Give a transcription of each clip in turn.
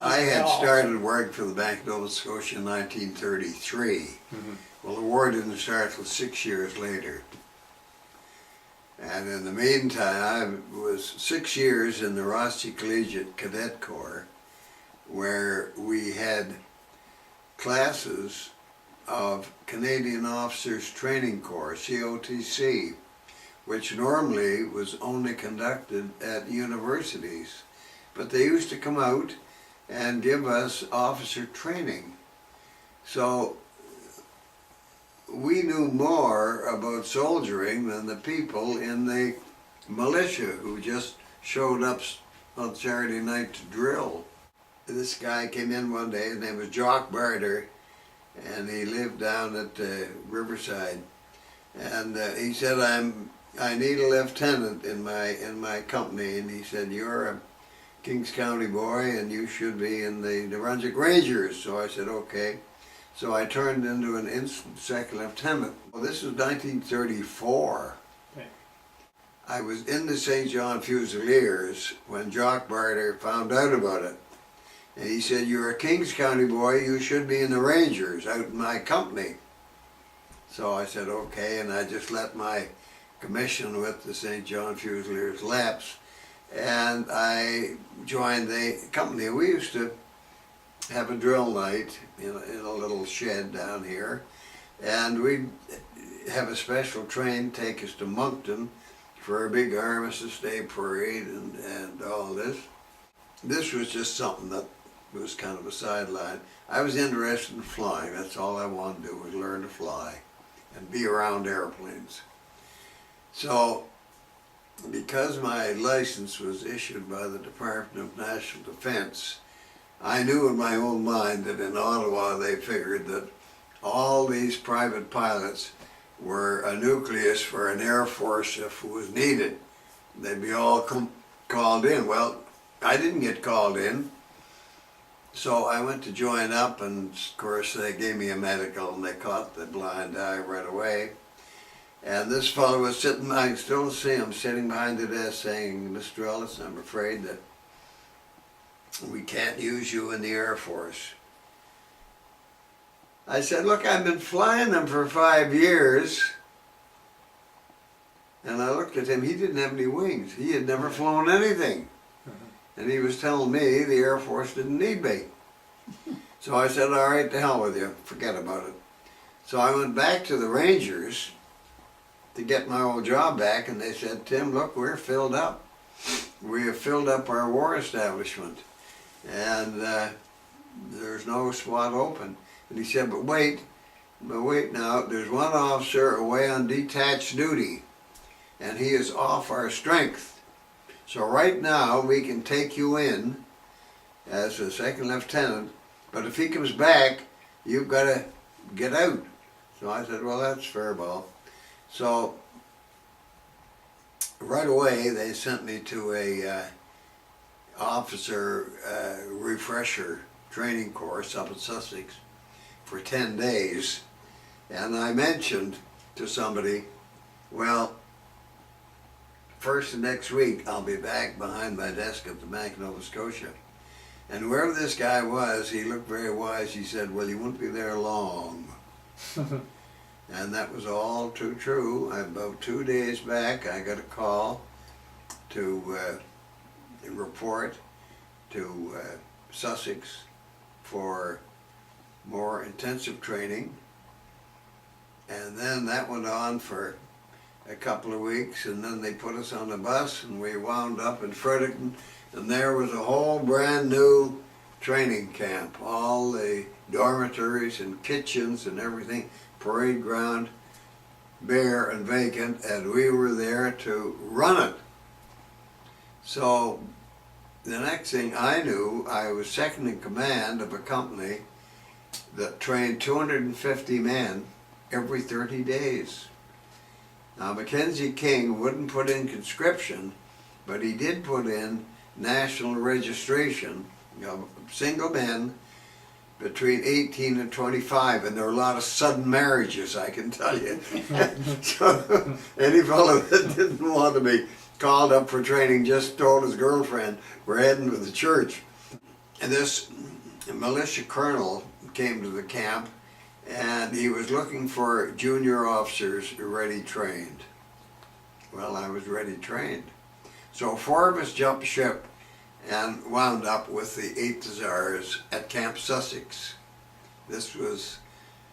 I had started work for the Bank of Nova Scotia in 1933. Mm-hmm. Well, the war didn't start till 6 years later. And in the meantime, I was 6 years in the Rothschild Collegiate Cadet Corps, where we had classes of Canadian Officers Training Corps, COTC, which normally was only conducted at universities. But they used to come out and give us officer training. So we knew more about soldiering than the people in the militia who just showed up on Saturday night to drill. This guy came in one day, his name was Jock Barter, and he lived down at Riverside. And he said, I need a lieutenant in my company. And he said, you're a Kings County boy and you should be in the New Brunswick Rangers. So I said, okay. So I turned into an instant second lieutenant. Well, this was 1934. Okay. I was in the St. John Fusiliers when Jock Barter found out about it. And he said, you're a Kings County boy, you should be in the Rangers, out in my company. So I said, okay, and I just let my commission with the St. John Fusiliers lapse. And I joined the company. We used to have a drill night in a little shed down here, and we'd have a special train take us to Moncton for a big Armistice Day parade and all this. This was just something that was kind of a sideline. I was interested in flying. That's all I wanted to do, was learn to fly and be around airplanes. So because my license was issued by the Department of National Defense, I knew in my own mind that in Ottawa they figured that all these private pilots were a nucleus for an Air Force if it was needed. They'd be all called in. Well, I didn't get called in, so I went to join up, and of course they gave me a medical and they caught the blind eye right away. And this fellow was sitting, I can still see him sitting behind the desk saying, Mr. Ellis, I'm afraid that we can't use you in the Air Force. I said, look, I've been flying them for 5 years. And I looked at him, he didn't have any wings. He had never flown anything. And he was telling me the Air Force didn't need me. So I said, all right, to hell with you, forget about it. So I went back to the Rangers to get my old job back, and they said, Tim, look, we're filled up. We have filled up our war establishment, and there's no spot open. And he said, but wait now, there's one officer away on detached duty, and he is off our strength. So right now we can take you in as a second lieutenant, but if he comes back, you've got to get out. So I said, well, that's fair ball. So right away they sent me to a officer refresher training course up in Sussex for 10 days. And I mentioned to somebody, well, first of next week I'll be back behind my desk at the Bank of Nova Scotia. And wherever this guy was, he looked very wise. He said, well, you won't be there long. And that was all too true. About 2 days back, I got a call to report to Sussex for more intensive training. And then that went on for a couple of weeks, and then they put us on a bus and we wound up in Fredericton, and there was a whole brand new training camp. All the dormitories and kitchens and everything, parade ground, bare and vacant, and we were there to run it. So the next thing I knew, I was second in command of a company that trained 250 men every 30 days. Now Mackenzie King wouldn't put in conscription, but he did put in national registration of single men between 18 and 25, and there were a lot of sudden marriages, I can tell you. So any fellow that didn't want to be called up for training just told his girlfriend, we're heading to the church. this militia colonel came to the camp, and he was looking for junior officers ready trained. Well, I was ready trained. So 4 of us jumped ship and wound up with the 8th Hussars at Camp Sussex. This was,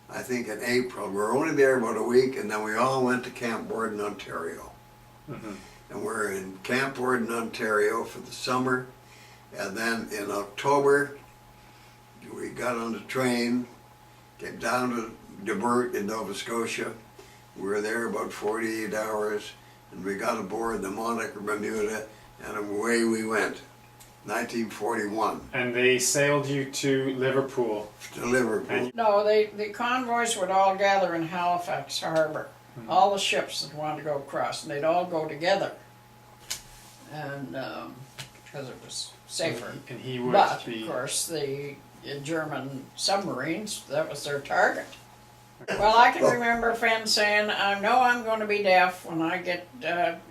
I think, in April. We were only there about a week, and then we all went to Camp Borden, Ontario. Mm-hmm. And we're in Camp Borden, Ontario for the summer. And then in October, we got on the train, came down to Debert in Nova Scotia. We were there about 48 hours, and we got aboard the Monarch of Bermuda, and away we went. 1941. And they sailed you to Liverpool. To Liverpool. No, the convoys would all gather in Halifax Harbor. Mm-hmm. All the ships that wanted to go across, and they'd all go together. And because it was safer. And he was but, of course, the German submarines, that was their target. Well, I can remember Fenn saying, I know I'm going to be deaf when I get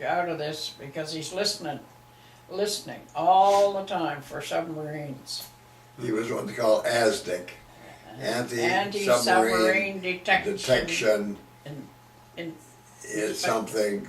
out of this, because he's listening all the time for submarines. He was what they call ASDIC, anti-submarine detection. Is something.